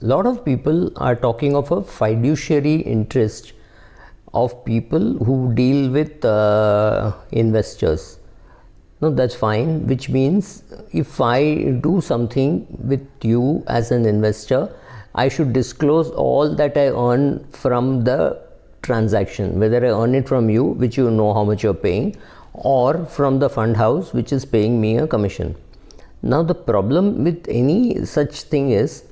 Lot of people are talking of a fiduciary interest of people who deal with investors. No, that's fine, which means if I do something with you as an investor, I should disclose all that I earn from the transaction, whether I earn it from you, which you know how much you're paying, or from the fund house, which is paying me a commission. Now, the problem with any such thing is,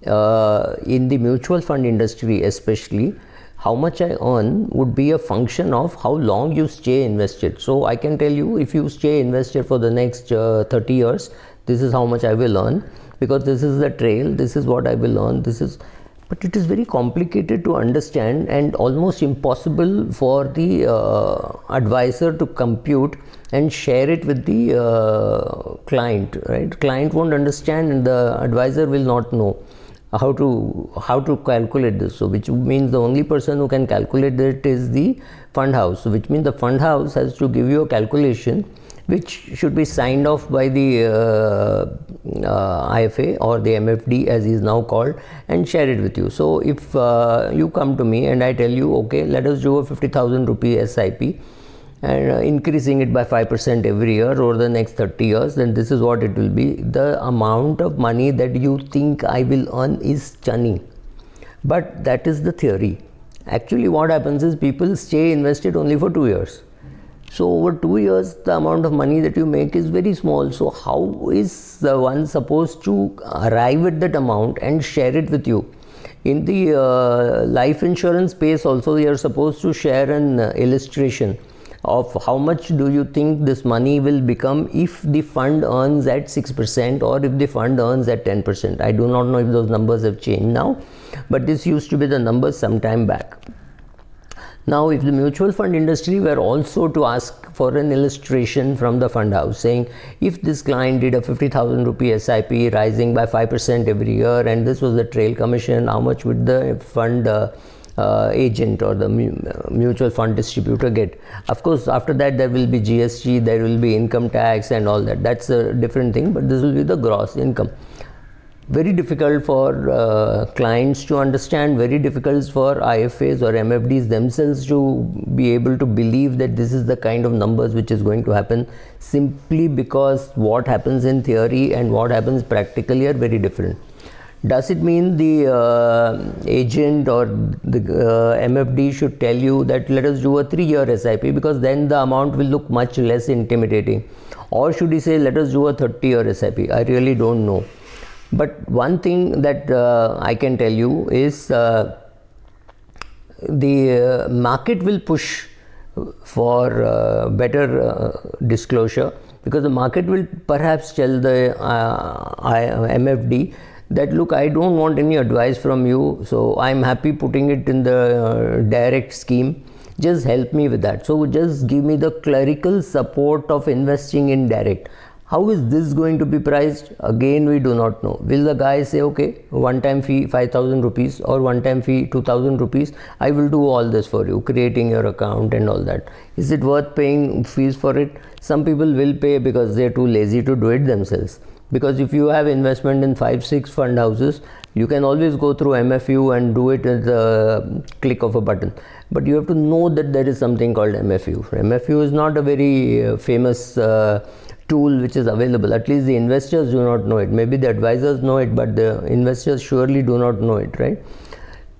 in the mutual fund industry especially, how much I earn would be a function of how long you stay invested. So I can tell you, if you stay invested for the next 30 years, this is how much I will earn, because this is the trail, this is what I will earn, but it is very complicated to understand and almost impossible for the advisor to compute and share it with the client, right? Client won't understand and the advisor will not know how to calculate this. So which means the only person who can calculate it is the fund house. So which means the fund house has to give you a calculation which should be signed off by the IFA or the MFD as is now called, and share it with you. So if you come to me and I tell you, okay, let us do a 50,000 rupee SIP and increasing it by 5% every year over the next 30 years, then this is what it will be. The amount of money that you think I will earn is stunning, but that is the theory. Actually what happens is people stay invested only for 2 years. So over 2 years the amount of money that you make is very small. So how is the one supposed to arrive at that amount and share it with you? In the life insurance space also, you are supposed to share an illustration of how much do you think this money will become if the fund earns at 6% or if the fund earns at 10%. I do not know if those numbers have changed now, but this used to be the numbers some time back. Now, if the mutual fund industry were also to ask for an illustration from the fund house saying, if this client did a 50,000 rupee SIP rising by 5% every year and this was the trail commission, how much would the fund agent or the mutual fund distributor get? Of course, after that there will be GST, there will be income tax and all that. That's a different thing, but this will be the gross income. Very difficult for clients to understand, very difficult for IFAs or MFDs themselves to be able to believe that this is the kind of numbers which is going to happen, simply because what happens in theory and what happens practically are very different. Does it mean the agent or the MFD should tell you that let us do a 3-year SIP, because then the amount will look much less intimidating? Or should he say let us do a 30-year SIP? I really don't know. But one thing that I can tell you is the market will push for better disclosure, because the market will perhaps tell the MFD that look, I don't want any advice from you, so I'm happy putting it in the direct scheme, just help me with that. So just give me the clerical support of investing in direct. How is this going to be priced? Again, we do not know. Will the guy say, okay, one-time fee 5,000 rupees or one-time fee 2,000 rupees, I will do all this for you, creating your account and all that. Is it worth paying fees for it? Some people will pay because they are too lazy to do it themselves. Because if you have investment in 5-6 fund houses, you can always go through MFU and do it at the click of a button. But you have to know that there is something called MFU. MFU is not a very famous tool which is available. At least the investors do not know it. Maybe the advisors know it, but the investors surely do not know it, right?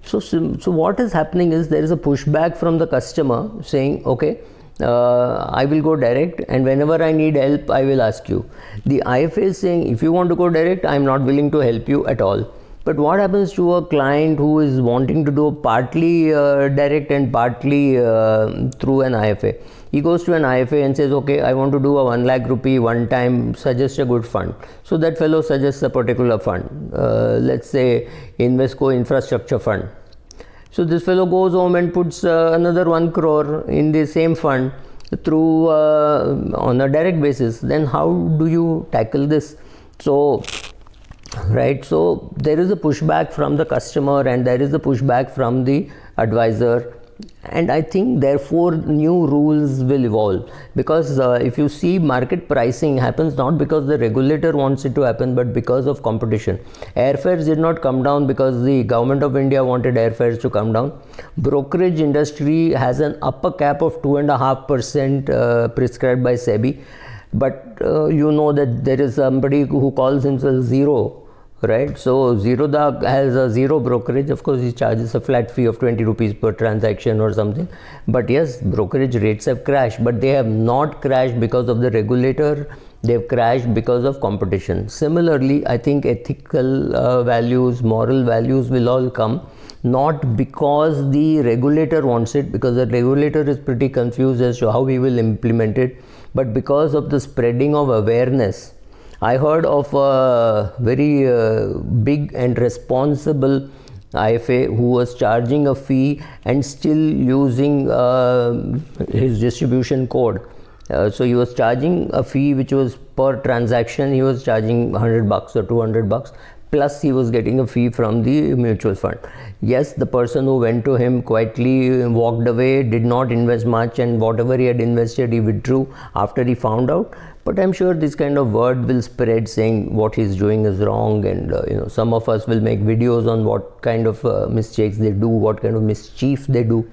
So what is happening is there is a pushback from the customer saying, okay, I will go direct, and whenever I need help, I will ask you. The IFA is saying, if you want to go direct, I am not willing to help you at all. But what happens to a client who is wanting to do partly direct and partly through an IFA? He goes to an IFA and says, okay, I want to do a 1 lakh rupee one time, suggest a good fund. So that fellow suggests a particular fund, let's say Invesco Infrastructure Fund. So this fellow goes home and puts another 1 crore in the same fund through on a direct basis. Then how do you tackle this? So, right, so there is a pushback from the customer and there is a pushback from the advisor and I think therefore new rules will evolve, because if you see, market pricing happens not because the regulator wants it to happen, but because of competition. Airfares did not come down because the government of India wanted airfares to come down. Brokerage industry has an upper cap of 2.5% prescribed by SEBI, but you know that there is somebody who calls himself Zero, right? So Zerodha has a zero brokerage. Of course, he charges a flat fee of 20 rupees per transaction or something. But yes, brokerage rates have crashed, but they have not crashed because of the regulator. They've crashed because of competition. Similarly, I think ethical values, moral values will all come, not because the regulator wants it, because the regulator is pretty confused as to how he will implement it, but because of the spreading of awareness. I heard of a very big and responsible IFA who was charging a fee and still using his distribution code. So he was charging a fee which was per transaction. He was charging $100 or $200, plus he was getting a fee from the mutual fund. Yes, the person who went to him quietly walked away, did not invest much, and whatever he had invested he withdrew after he found out. But I'm sure this kind of word will spread saying what he's doing is wrong, and some of us will make videos on what kind of mistakes they do, what kind of mischief they do.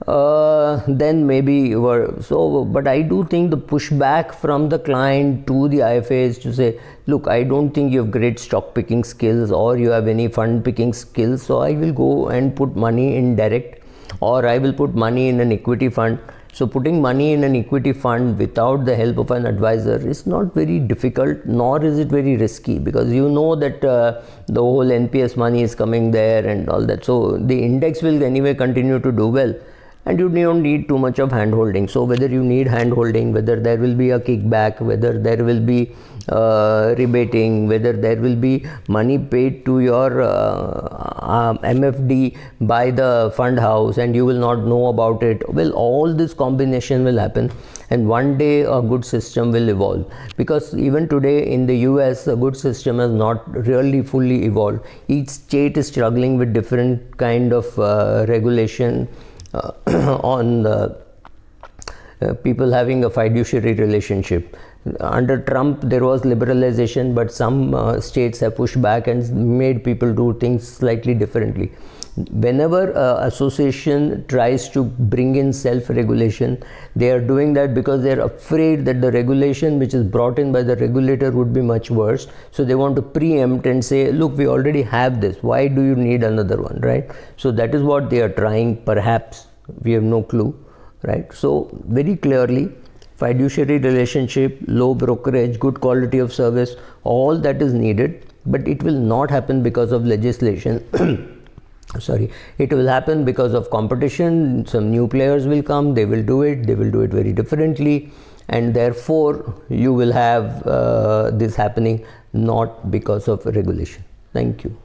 Then maybe but I do think the pushback from the client to the IFA is to say, look, I don't think you have great stock picking skills or you have any fund picking skills, so I will go and put money in direct, or I will put money in an equity fund. So putting money in an equity fund without the help of an advisor is not very difficult, nor is it very risky, because you know that the whole NPS money is coming there and all that. So the index will anyway continue to do well, and you don't need too much of hand holding. So whether you need hand holding, whether there will be a kickback, whether there will be rebating, whether there will be money paid to your MFD by the fund house and you will not know about it, well, all this combination will happen, and one day a good system will evolve. Because even today in the US, a good system has not really fully evolved. Each state is struggling with different kind of regulation on people having a fiduciary relationship. Under Trump there was liberalization, but some states have pushed back and made people do things slightly differently. Whenever association tries to bring in self-regulation, they are doing that because they are afraid that the regulation which is brought in by the regulator would be much worse. So they want to preempt and say, look, we already have this, why do you need another one, right? So that is what they are trying, perhaps. We have no clue, right? So very clearly, fiduciary relationship, low brokerage, good quality of service, all that is needed, but it will not happen because of legislation. Sorry, it will happen because of competition. Some new players will come, they will do it very differently, and therefore you will have this happening, not because of regulation. Thank you.